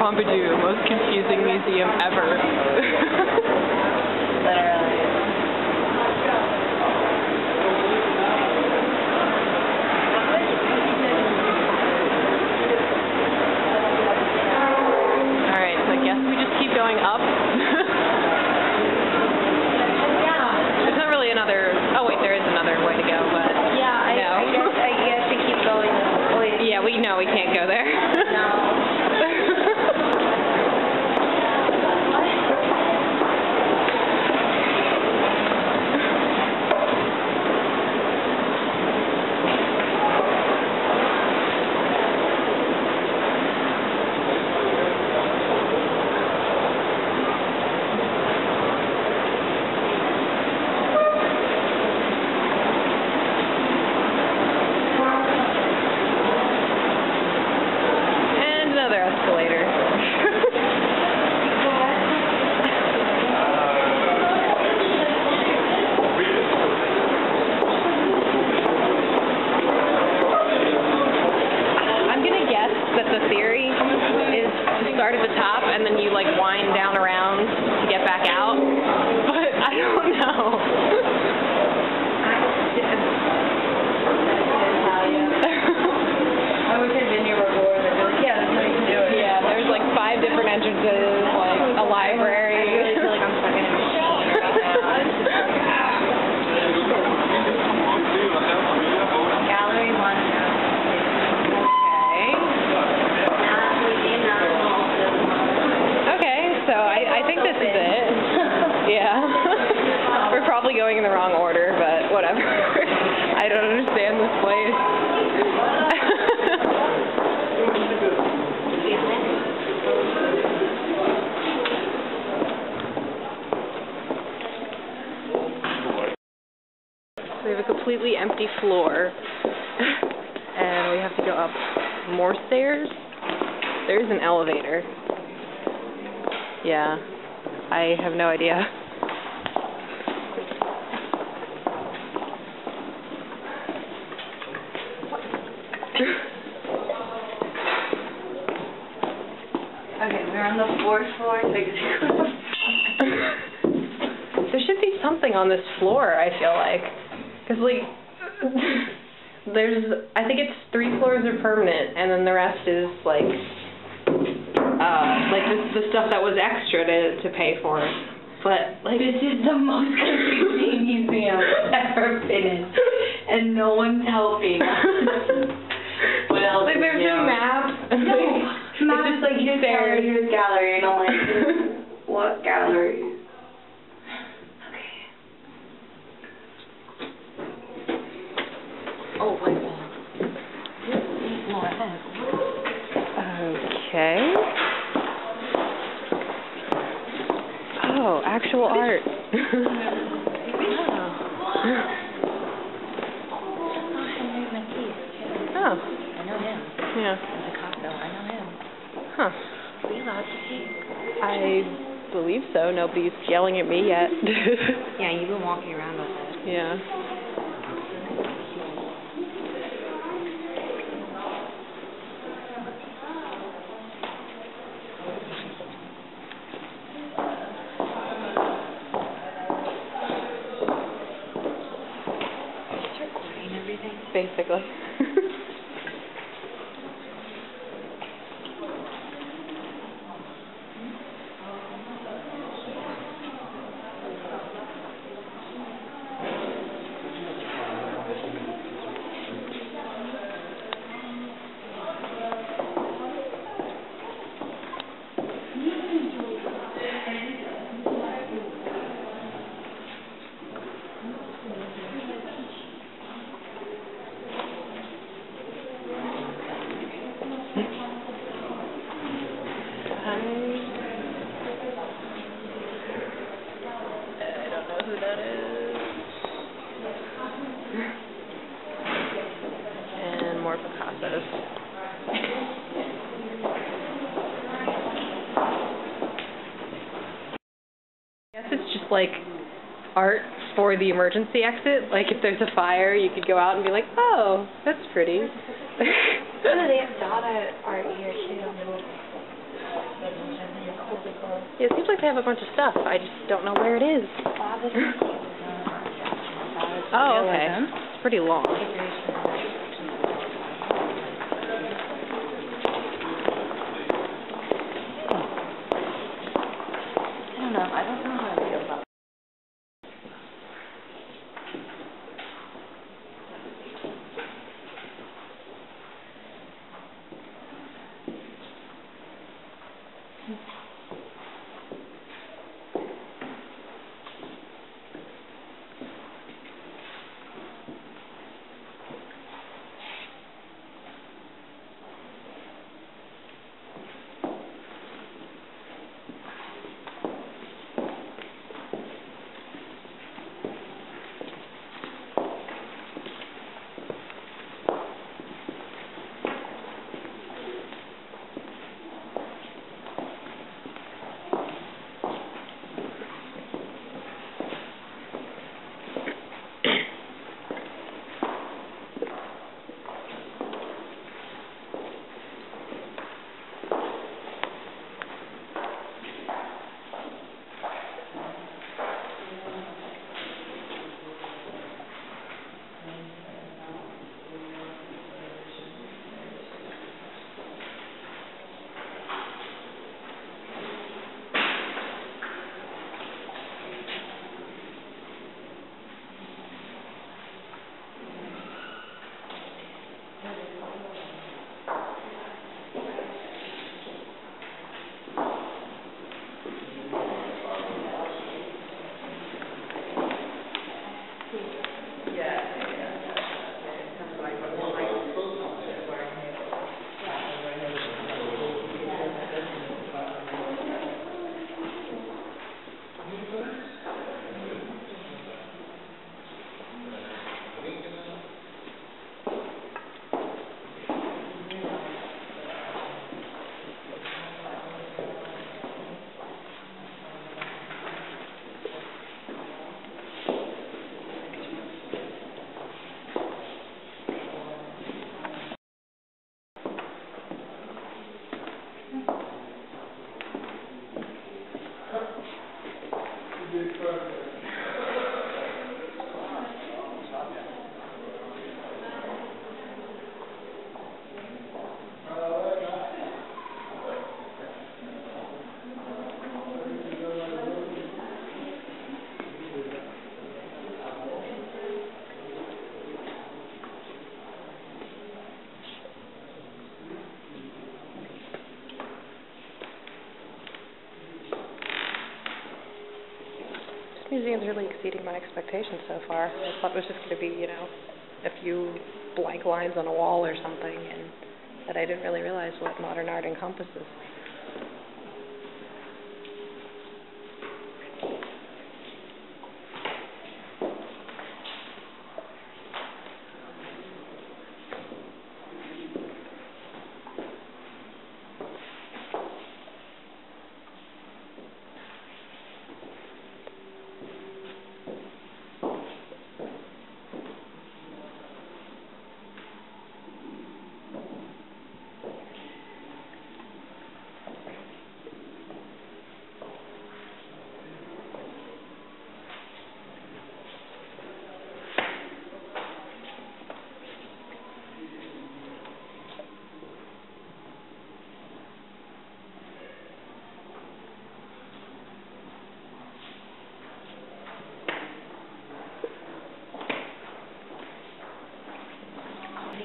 Pompidou, most confusing museum ever. Literally. Alright, so I guess we just keep going up. There's not really another... Oh wait, there is another way to go, but... Yeah, no. I guess to keep going. Yeah, we can't go there. No. Escalator. I'm gonna guess that the theory is to start at the top and then you like wind down around to get back out, but I don't know. I wish I'd been here before. They'd be like, yeah, that's how you can do it. Yeah, there's like 5 different entrances, like a library. I really feel like I'm stuck in a machine right now. Gallery 1 now. Okay, so I think this is it. Yeah. We're probably going in the wrong order, but whatever. I don't understand this place. We have a completely empty floor, and we have to go up more stairs. There's an elevator. Yeah, I have no idea. Okay, we're on the 4th floor. There should be something on this floor, I feel like. Because, like, I think it's 3 floors are permanent, and then the rest is, like the stuff that was extra to pay for. But, like... This is the most confusing museum I've ever been in, and no one's helping. What else? Like, there's no maps. No, maps like, here's gallery, here's gallery, and I'm like, what gallery? Oh, wait. More ahead. Okay. Oh, actual art. Oh. Oh. I know him. Yeah. The cop, though. I know him. Huh. Are we allowed to see? I believe so. Nobody's yelling at me yet. Yeah, you've been walking around with it. Yeah. Basically. More Picassos. I guess it's just like art for the emergency exit. Like if there's a fire, you could go out and be like, oh, that's pretty. Oh, they have Dada art here too. Yeah, it seems like they have a bunch of stuff. I just don't know where it is. Oh, okay. It's pretty long. I don't know how I feel about it. This museum's really exceeding my expectations so far. I thought it was just going to be, you know, a few blank lines on a wall or something, and that I didn't really realize what modern art encompasses.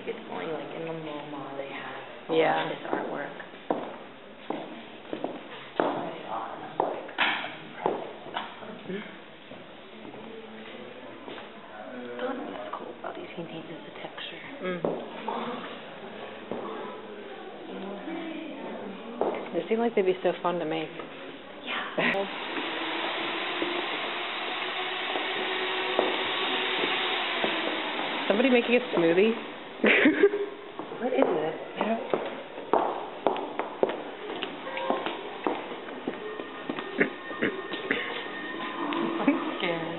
It's only like in the MoMA they have Yeah. this artwork. What's cool about these paintings is the texture. They seem like they'd be so fun to make. Yeah. Somebody making a smoothie? What is it? I don't... I'm scared.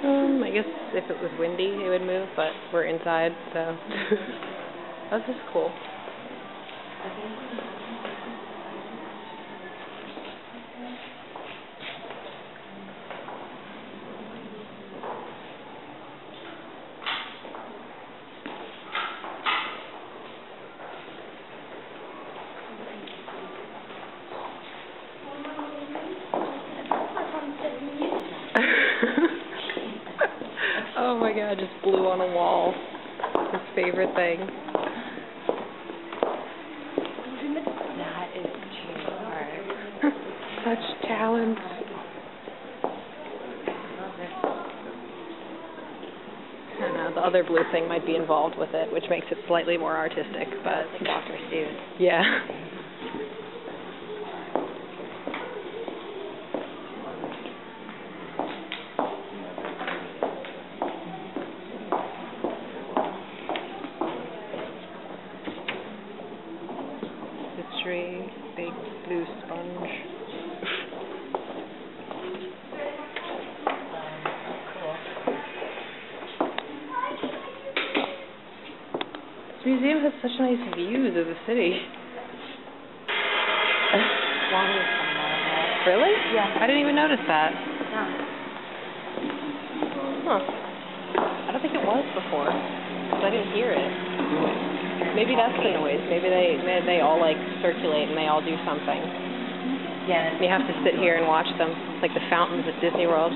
I guess if it was windy, it would move, but we're inside, so that's just cool. Oh my god, just blew on a wall. His favorite thing. That is too hard. Such talent. I don't know, the other blue thing might be involved with it, which makes it slightly more artistic, but... Dr. Seuss. Yeah. History, big blue sponge. This museum has such nice views of the city. Water is coming out of there. Really? Yeah. I didn't even notice that. Yeah. Huh. I don't think it was before, because I didn't hear it. Maybe that's the noise. Maybe they all like circulate and they all do something. Yeah. You have to sit here and watch them, like the fountains at Disney World.